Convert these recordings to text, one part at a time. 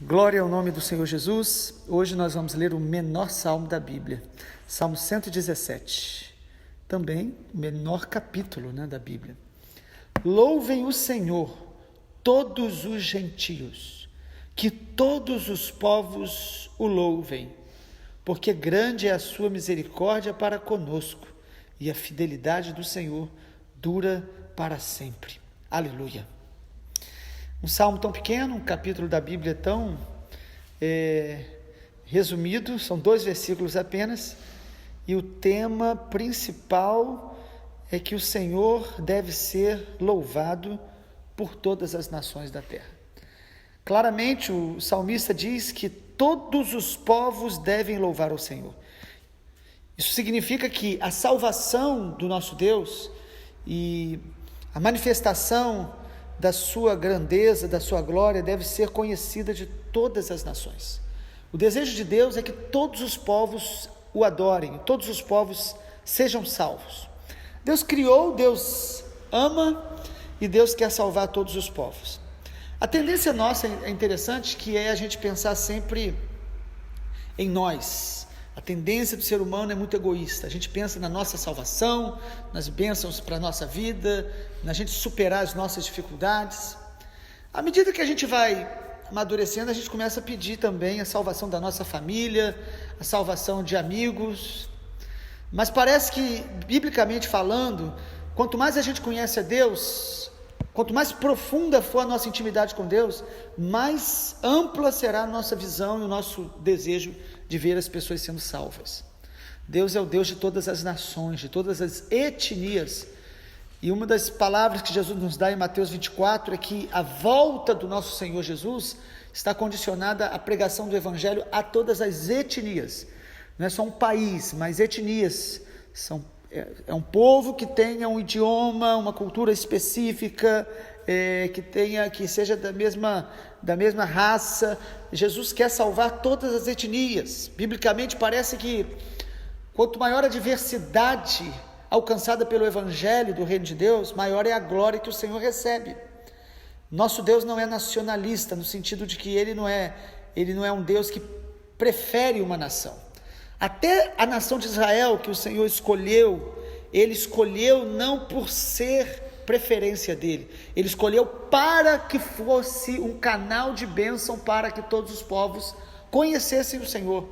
Glória ao nome do Senhor Jesus. Hoje nós vamos ler o menor salmo da Bíblia, Salmo 117, também o menor capítulo da Bíblia. Louvem o Senhor, todos os gentios, que todos os povos o louvem, porque grande é a sua misericórdia para conosco, e a fidelidade do Senhor dura para sempre. Aleluia. Um salmo tão pequeno, um capítulo da Bíblia tão resumido, são 2 versículos apenas, e o tema principal é que o Senhor deve ser louvado por todas as nações da terra. Claramente o salmista diz que todos os povos devem louvar ao Senhor. Isso significa que a salvação do nosso Deus e a manifestação da sua grandeza, da sua glória, deve ser conhecida de todas as nações. O desejo de Deus é que todos os povos o adorem, todos os povos sejam salvos. Deus criou, Deus ama e Deus quer salvar todos os povos. A tendência nossa é interessante, que é a gente pensar sempre em nós. A tendência do ser humano é muito egoísta. A gente pensa na nossa salvação, nas bênçãos para a nossa vida, na gente superar as nossas dificuldades. À medida que a gente vai amadurecendo, a gente começa a pedir também a salvação da nossa família, a salvação de amigos. Mas parece que, biblicamente falando, quanto mais a gente conhece a Deus, quanto mais profunda for a nossa intimidade com Deus, mais ampla será a nossa visão e o nosso desejo de ver as pessoas sendo salvas. Deus é o Deus de todas as nações, de todas as etnias. E uma das palavras que Jesus nos dá em Mateus 24 é que a volta do nosso Senhor Jesus está condicionada à pregação do Evangelho a todas as etnias. Não é só um país, mas etnias. É um povo que tenha um idioma, uma cultura específica, que seja da mesma raça. Jesus quer salvar todas as etnias. Biblicamente parece que quanto maior a diversidade alcançada pelo Evangelho do Reino de Deus, maior é a glória que o Senhor recebe. Nosso Deus não é nacionalista, no sentido de que Ele não é um Deus que prefere uma nação. Até a nação de Israel, que o Senhor escolheu, Ele escolheu não por ser preferência dele, Ele escolheu para que fosse um canal de bênção para que todos os povos conhecessem o Senhor.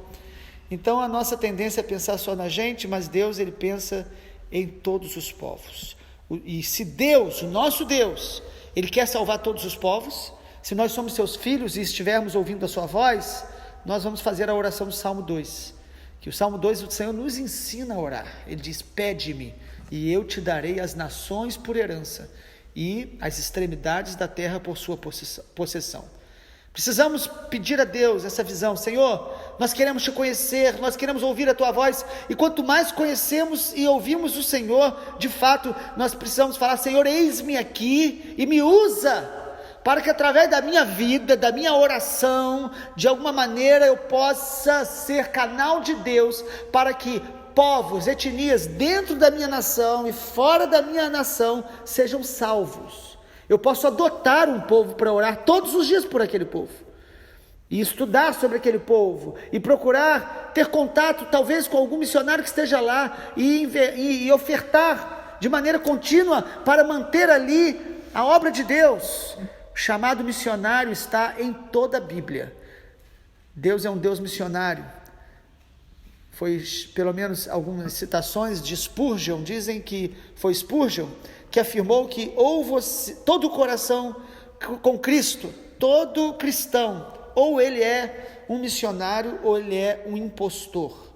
Então a nossa tendência é pensar só na gente, mas Deus, Ele pensa em todos os povos. E se Deus, o nosso Deus, Ele quer salvar todos os povos, se nós somos seus filhos e estivermos ouvindo a sua voz, nós vamos fazer a oração do Salmo 2, que o Salmo 2, o Senhor nos ensina a orar. Ele diz: pede-me e eu te darei as nações por herança e as extremidades da terra por sua possessão. Precisamos pedir a Deus essa visão. Senhor, nós queremos te conhecer, nós queremos ouvir a tua voz, e quanto mais conhecemos e ouvimos o Senhor, de fato, nós precisamos falar: Senhor, eis-me aqui e me usa, para que através da minha vida, da minha oração, de alguma maneira eu possa ser canal de Deus, para que povos, etnias dentro da minha nação e fora da minha nação sejam salvos. Eu posso adotar um povo para orar todos os dias por aquele povo, e estudar sobre aquele povo, e procurar ter contato talvez com algum missionário que esteja lá, e ofertar de maneira contínua para manter ali a obra de Deus. O chamado missionário está em toda a Bíblia. Deus é um Deus missionário. Foi, pelo menos algumas citações de Spurgeon, dizem que foi Spurgeon que afirmou que todo o coração com Cristo, todo cristão, ou ele é um missionário ou ele é um impostor.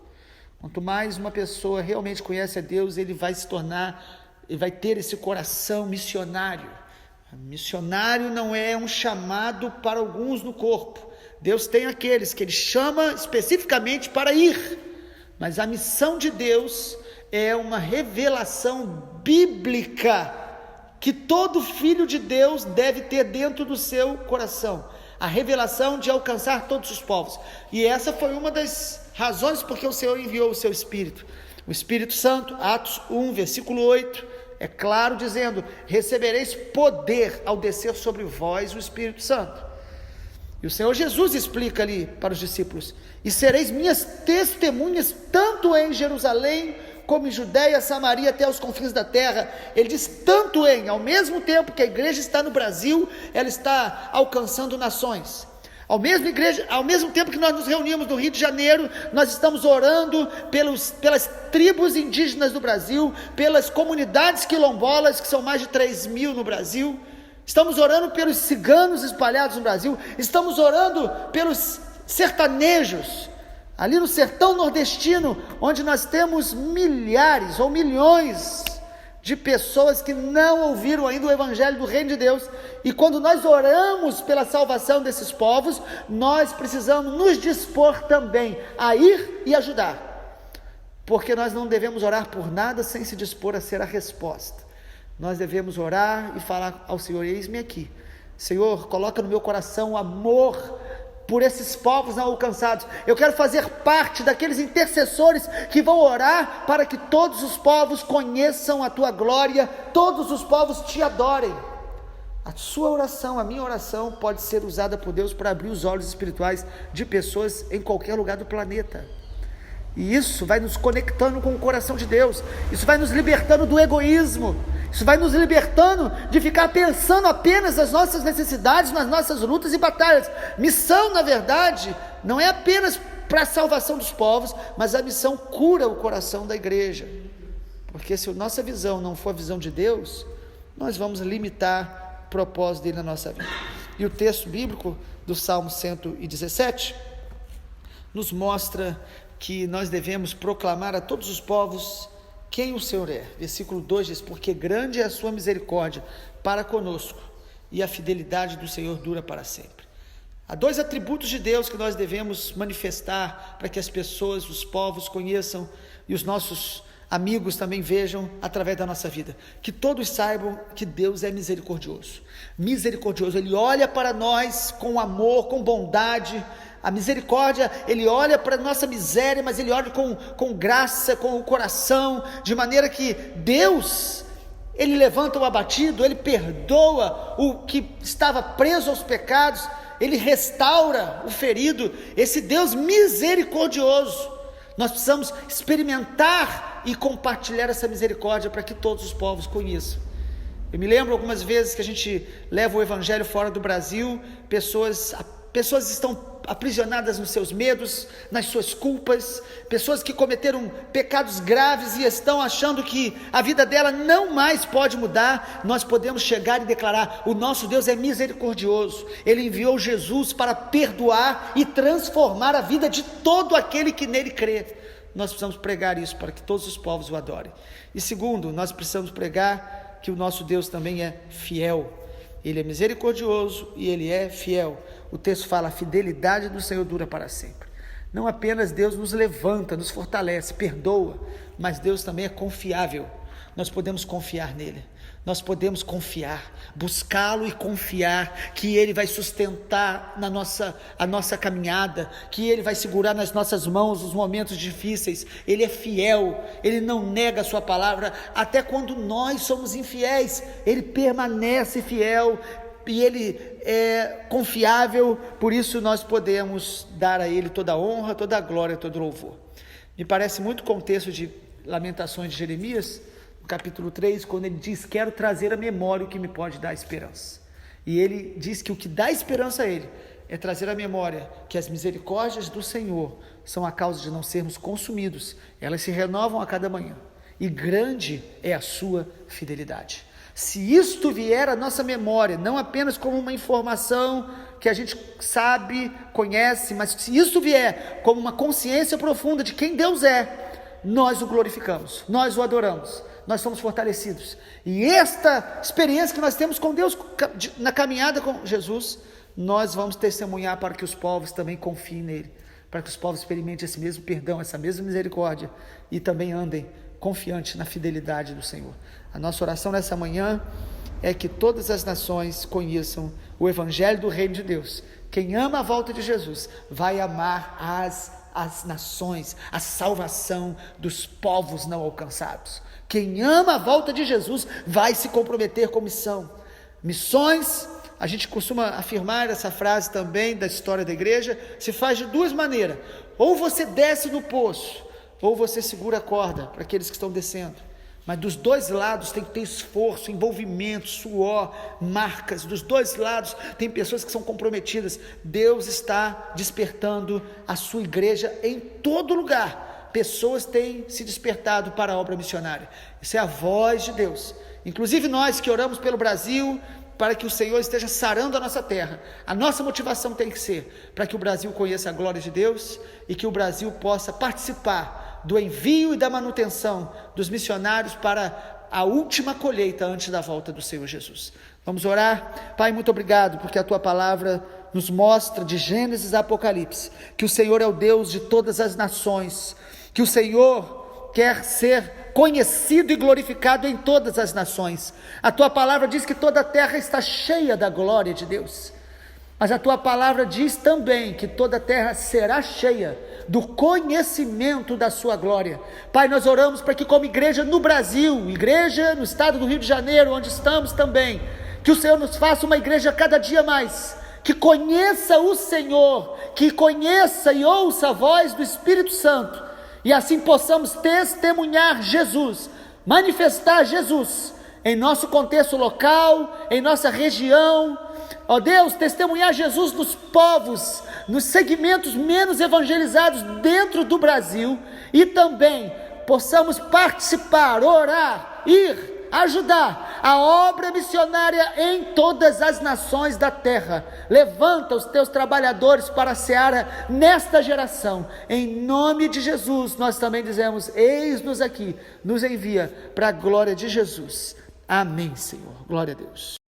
Quanto mais uma pessoa realmente conhece a Deus, ele vai ter esse coração missionário. Missionário não é um chamado para alguns no corpo. Deus tem aqueles que Ele chama especificamente para ir, mas a missão de Deus é uma revelação bíblica que todo filho de Deus deve ter dentro do seu coração, a revelação de alcançar todos os povos. E essa foi uma das razões porque o Senhor enviou o seu Espírito, o Espírito Santo. Atos 1, versículo 8, é claro, dizendo: recebereis poder ao descer sobre vós o Espírito Santo. E o Senhor Jesus explica ali para os discípulos: e sereis minhas testemunhas, tanto em Jerusalém, como em Judeia, Samaria, até os confins da terra. Ele diz tanto em, ao mesmo tempo que a igreja está no Brasil, ela está alcançando nações. Ao mesmo tempo que nós nos reunimos no Rio de Janeiro, nós estamos orando pelas tribos indígenas do Brasil, pelas comunidades quilombolas, que são mais de 3.000 no Brasil. Estamos orando pelos ciganos espalhados no Brasil. Estamos orando pelos sertanejos, ali no sertão nordestino, onde nós temos milhares ou milhões de pessoas que não ouviram ainda o evangelho do reino de Deus. E quando nós oramos pela salvação desses povos, nós precisamos nos dispor também a ir e ajudar, porque nós não devemos orar por nada sem se dispor a ser a resposta. Nós devemos orar e falar ao Senhor: eis-me aqui, Senhor, coloca no meu coração amor por esses povos não alcançados. Eu quero fazer parte daqueles intercessores que vão orar para que todos os povos conheçam a tua glória, todos os povos te adorem. A sua oração, a minha oração, pode ser usada por Deus para abrir os olhos espirituais de pessoas em qualquer lugar do planeta. E isso vai nos conectando com o coração de Deus. Isso vai nos libertando do egoísmo. Isso vai nos libertando de ficar pensando apenas nas nossas necessidades, nas nossas lutas e batalhas. Missão, na verdade, não é apenas para a salvação dos povos, mas a missão cura o coração da igreja. Porque se a nossa visão não for a visão de Deus, nós vamos limitar o propósito dele na nossa vida. E o texto bíblico do Salmo 117 nos mostra que nós devemos proclamar a todos os povos quem o Senhor é. Versículo 2 diz: porque grande é a sua misericórdia para conosco, e a fidelidade do Senhor dura para sempre. Há dois atributos de Deus que nós devemos manifestar para que as pessoas, os povos conheçam, e os nossos amigos também vejam através da nossa vida, que todos saibam que Deus é misericordioso. Misericordioso, Ele olha para nós com amor, com bondade. A misericórdia, Ele olha para a nossa miséria, mas Ele olha com graça, com o coração, de maneira que Deus, Ele levanta o abatido, Ele perdoa o que estava preso aos pecados, Ele restaura o ferido. Esse Deus misericordioso, nós precisamos experimentar e compartilhar essa misericórdia para que todos os povos conheçam. Eu me lembro algumas vezes que a gente leva o evangelho fora do Brasil, pessoas estão aprisionadas nos seus medos, nas suas culpas, pessoas que cometeram pecados graves e estão achando que a vida dela não mais pode mudar. Nós podemos chegar e declarar: o nosso Deus é misericordioso, Ele enviou Jesus para perdoar e transformar a vida de todo aquele que nele crê. Nós precisamos pregar isso para que todos os povos o adorem. E segundo, nós precisamos pregar que o nosso Deus também é fiel. Ele é misericordioso e Ele é fiel. O texto fala: a fidelidade do Senhor dura para sempre. Não apenas Deus nos levanta, nos fortalece, perdoa, mas Deus também é confiável. Nós podemos confiar nele. Nós podemos confiar, buscá-lo e confiar que Ele vai sustentar a nossa caminhada, que Ele vai segurar nas nossas mãos os momentos difíceis. Ele é fiel, Ele não nega a sua palavra, até quando nós somos infiéis, Ele permanece fiel e Ele é confiável. Por isso nós podemos dar a Ele toda a honra, toda a glória, todo o louvor. Me parece muito o contexto de Lamentações de Jeremias, capítulo 3, quando ele diz: quero trazer à memória o que me pode dar esperança. E ele diz que o que dá esperança a ele é trazer à memória que as misericórdias do Senhor são a causa de não sermos consumidos, elas se renovam a cada manhã, e grande é a sua fidelidade. Se isto vier à nossa memória, não apenas como uma informação que a gente sabe, conhece, mas se isso vier como uma consciência profunda de quem Deus é, nós o glorificamos, nós o adoramos, nós somos fortalecidos. E esta experiência que nós temos com Deus, na caminhada com Jesus, nós vamos testemunhar para que os povos também confiem nele, para que os povos experimentem esse mesmo perdão, essa mesma misericórdia, e também andem confiantes na fidelidade do Senhor. A nossa oração nessa manhã é que todas as nações conheçam o evangelho do reino de Deus. Quem ama a volta de Jesus vai amar as nações, a salvação dos povos não alcançados. Quem ama a volta de Jesus vai se comprometer com missão. Missões a gente costuma afirmar essa frase também da história da igreja, se faz de duas maneiras: ou você desce no poço, ou você segura a corda para aqueles que estão descendo. Mas dos dois lados tem que ter esforço, envolvimento, suor, marcas. Dos dois lados tem pessoas que são comprometidas. Deus está despertando a sua igreja em todo lugar. Pessoas têm se despertado para a obra missionária. Isso é a voz de Deus. Inclusive nós que oramos pelo Brasil, para que o Senhor esteja sarando a nossa terra. A nossa motivação tem que ser para que o Brasil conheça a glória de Deus e que o Brasil possa participar do envio e da manutenção dos missionários para a última colheita antes da volta do Senhor Jesus. Vamos orar? Pai, muito obrigado porque a Tua palavra nos mostra de Gênesis a Apocalipse que o Senhor é o Deus de todas as nações, que o Senhor quer ser conhecido e glorificado em todas as nações. A Tua palavra diz que toda a terra está cheia da glória de Deus, mas a Tua palavra diz também que toda a terra será cheia do conhecimento da Sua glória. Pai, nós oramos para que como igreja no Brasil, igreja no estado do Rio de Janeiro, onde estamos também, que o Senhor nos faça uma igreja cada dia mais, que conheça o Senhor, que conheça e ouça a voz do Espírito Santo, e assim possamos testemunhar Jesus, manifestar Jesus em nosso contexto local, em nossa região. Ó Deus, testemunhar Jesus nos povos, nos segmentos menos evangelizados dentro do Brasil, e também possamos participar, orar, ir, ajudar a obra missionária em todas as nações da terra. Levanta os Teus trabalhadores para a seara nesta geração. Em nome de Jesus, nós também dizemos: eis-nos aqui, nos envia para a glória de Jesus. Amém, Senhor. Glória a Deus.